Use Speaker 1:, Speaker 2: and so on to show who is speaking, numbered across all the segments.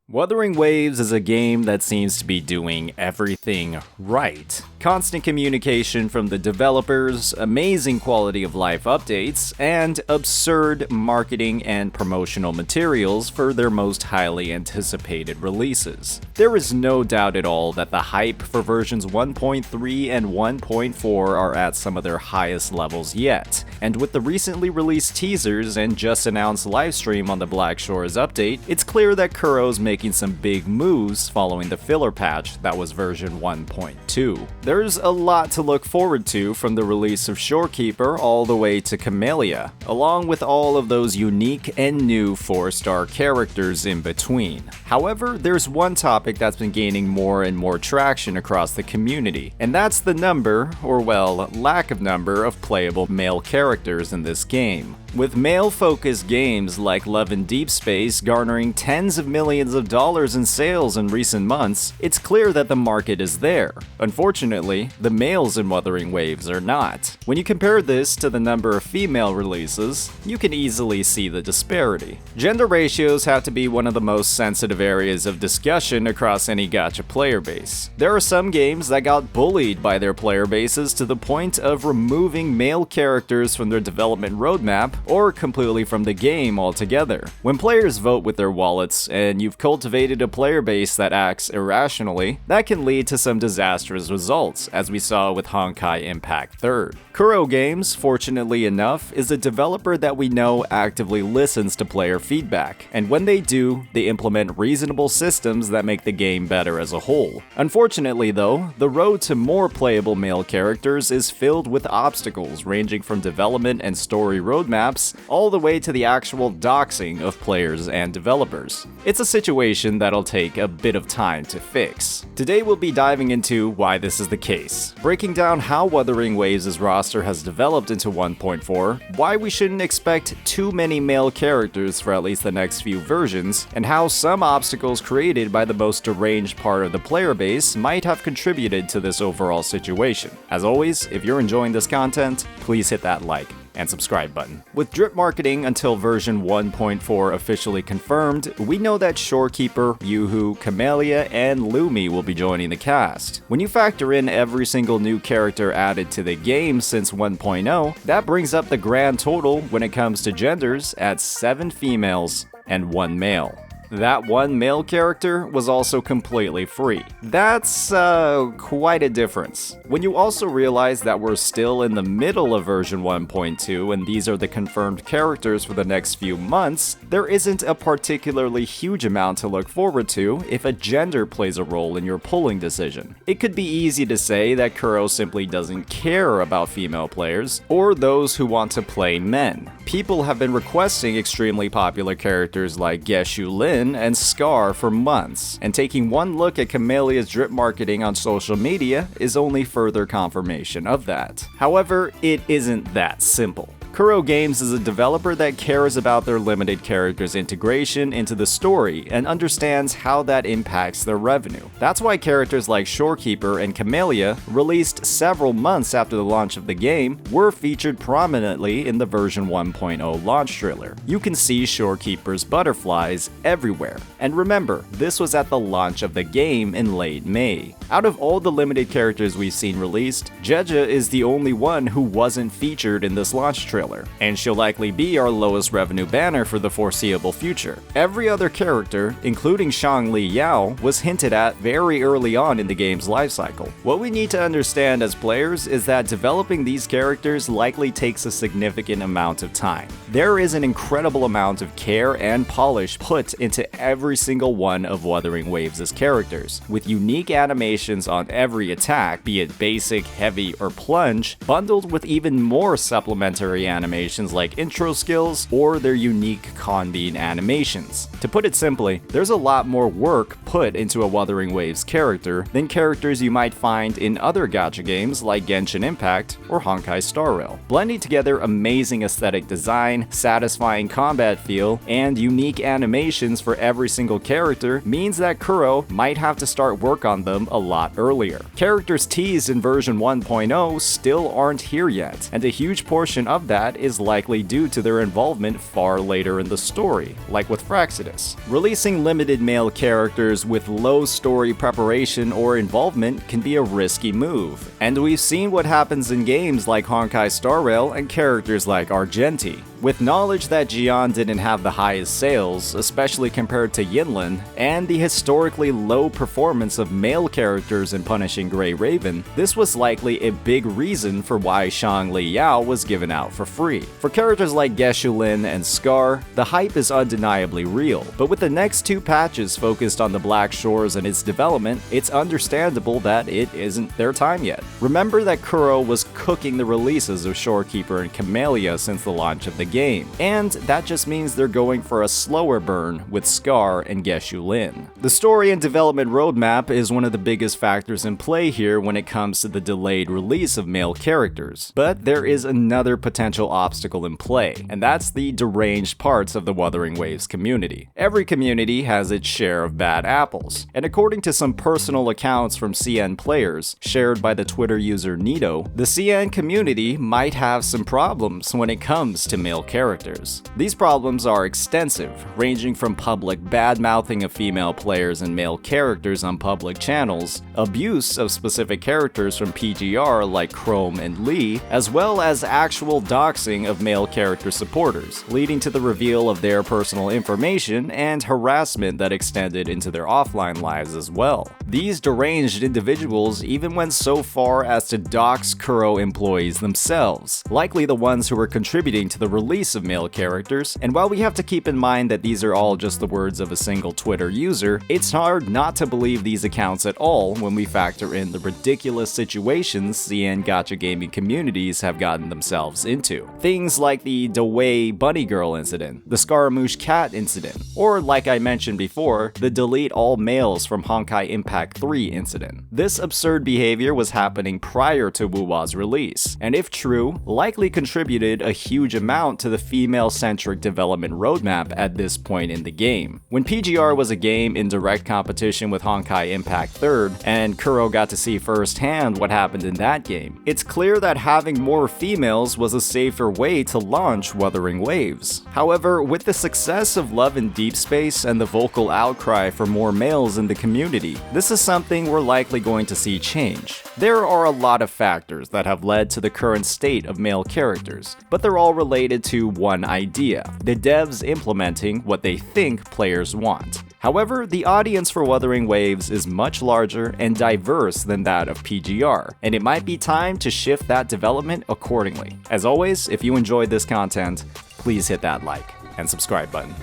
Speaker 1: Wuthering Waves is a game that seems to be doing everything right. Constant communication from the developers, amazing quality of life updates, and absurd marketing and promotional materials for their most highly anticipated releases. There is no doubt at all that the hype for versions 1.3 and 1.4 are at some of their highest levels yet, and with the recently released teasers and just announced livestream on the Black Shores update, it's clear that Kuro's making some big moves following the filler patch that was version 1.2. There's a lot to look forward to from the release of Shorekeeper all the way to Camellia, along with all of those unique and new 4-star characters in between. However, there's one topic that's been gaining more and more traction across the community, and that's the number, or well, lack of number, of playable male characters in this game. With male-focused games like Love and Deep Space garnering tens of millions of dollars in sales in recent months, it's clear that the market is there. Unfortunately, the males in Wuthering Waves are not. When you compare this to the number of female releases, you can easily see the disparity. Gender ratios have to be one of the most sensitive areas of discussion across any gacha player base. There are some games that got bullied by their player bases to the point of removing male characters from their development roadmap or completely from the game altogether. When players vote with their wallets and you've cultivated a player base that acts irrationally, that can lead to some disastrous results, as we saw with Honkai Impact 3rd. Kuro Games, fortunately enough, is a developer that we know actively listens to player feedback, and when they do, they implement reasonable systems that make the game better as a whole. Unfortunately though, the road to more playable male characters is filled with obstacles ranging from development and story roadmaps all the way to the actual doxing of players and developers. It's a situation that'll take a bit of time to fix. Today we'll be diving into why this is the case, breaking down how Wuthering Waves' roster has developed into 1.4, why we shouldn't expect too many male characters for at least the next few versions, and how some obstacles created by the most deranged part of the player base might have contributed to this overall situation. As always, if you're enjoying this content, please hit that like and subscribe button. With drip marketing until version 1.4 officially confirmed, we know that Shorekeeper, Yuhu, Camellia, and Lumi will be joining the cast. When you factor in every single new character added to the game since 1.0, that brings up the grand total when it comes to genders at 7 females and 1 male. That one male character was also completely free. That's quite a difference. When you also realize that we're still in the middle of version 1.2 and these are the confirmed characters for the next few months, there isn't a particularly huge amount to look forward to if a gender plays a role in your pulling decision. It could be easy to say that Kuro simply doesn't care about female players or those who want to play men. People have been requesting extremely popular characters like Geshu Lin and Scar for months, and taking one look at Camellia's drip marketing on social media is only further confirmation of that. However, it isn't that simple. Kuro Games is a developer that cares about their limited characters' integration into the story and understands how that impacts their revenue. That's why characters like Shorekeeper and Camellia, released several months after the launch of the game, were featured prominently in the version 1.0 launch trailer. You can see Shorekeeper's butterflies everywhere. And remember, this was at the launch of the game in late May. Out of all the limited characters we've seen released, Jeja is the only one who wasn't featured in this launch trailer, and she'll likely be our lowest revenue banner for the foreseeable future. Every other character, including Shangli Yao, was hinted at very early on in the game's lifecycle. What we need to understand as players is that developing these characters likely takes a significant amount of time. There is an incredible amount of care and polish put into every single one of Wuthering Waves' characters, with unique animations on every attack, be it basic, heavy, or plunge, bundled with even more supplementary animations like intro skills or their unique Conbean animations. To put it simply, there's a lot more work put into a Wuthering Waves character than characters you might find in other gacha games like Genshin Impact or Honkai Star Rail. Blending together amazing aesthetic design, satisfying combat feel, and unique animations for every single character means that Kuro might have to start work on them a lot earlier. Characters teased in version 1.0 still aren't here yet, and a huge portion of that that is likely due to their involvement far later in the story, like with Fraxidus. Releasing limited male characters with low story preparation or involvement can be a risky move, and we've seen what happens in games like Honkai Star Rail and characters like Argenti. With knowledge that Jian didn't have the highest sales, especially compared to Yinlin, and the historically low performance of male characters in Punishing Grey Raven, this was likely a big reason for why Shang Li Yao was given out for free. For characters like Geshu-Lin and Scar, the hype is undeniably real, but with the next two patches focused on the Black Shores and its development, it's understandable that it isn't their time yet. Remember that Kuro was cooking the releases of Shorekeeper and Camellia since the launch of the game, and that just means they're going for a slower burn with Scar and Geshu-Lin. The story and development roadmap is one of the biggest factors in play here when it comes to the delayed release of male characters, but there is another potential obstacle in play, and that's the deranged parts of the Wuthering Waves community. Every community has its share of bad apples, and according to some personal accounts from CN players, shared by the Twitter user Nito, the CN community might have some problems when it comes to male characters. These problems are extensive, ranging from public bad-mouthing of female players and male characters on public channels, abuse of specific characters from PGR like Chrome and Lee, as well as actual doxing of male character supporters, leading to the reveal of their personal information and harassment that extended into their offline lives as well. These deranged individuals even went so far as to dox Kuro employees themselves, likely the ones who were contributing to the release of male characters, and while we have to keep in mind that these are all just the words of a single Twitter user, it's hard not to believe these accounts at all when we factor in the ridiculous situations CN gacha gaming communities have gotten themselves into. Things like the Dewey Bunny Girl incident, the Scaramouche Cat incident, or like I mentioned before, the delete all males from Honkai Impact 3 incident. This absurd behavior was happening prior to Wuwa's release, and if true, likely contributed a huge amount to the female-centric development roadmap at this point in the game. When PGR was a game in direct competition with Honkai Impact 3rd, and Kuro got to see firsthand what happened in that game, it's clear that having more females was a safer way to launch Wuthering Waves. However, with the success of Love in Deep Space and the vocal outcry for more males in the community, this is something we're likely going to see change. There are a lot of factors that have led to the current state of male characters, but they're all related to one idea: the devs implementing what they think players want. However, the audience for Wuthering Waves is much larger and diverse than that of PGR, and it might be time to shift that development accordingly. As always, if you enjoyed this content, please hit that like and subscribe button.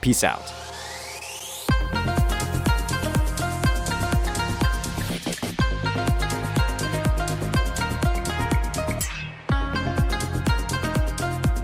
Speaker 1: Peace out.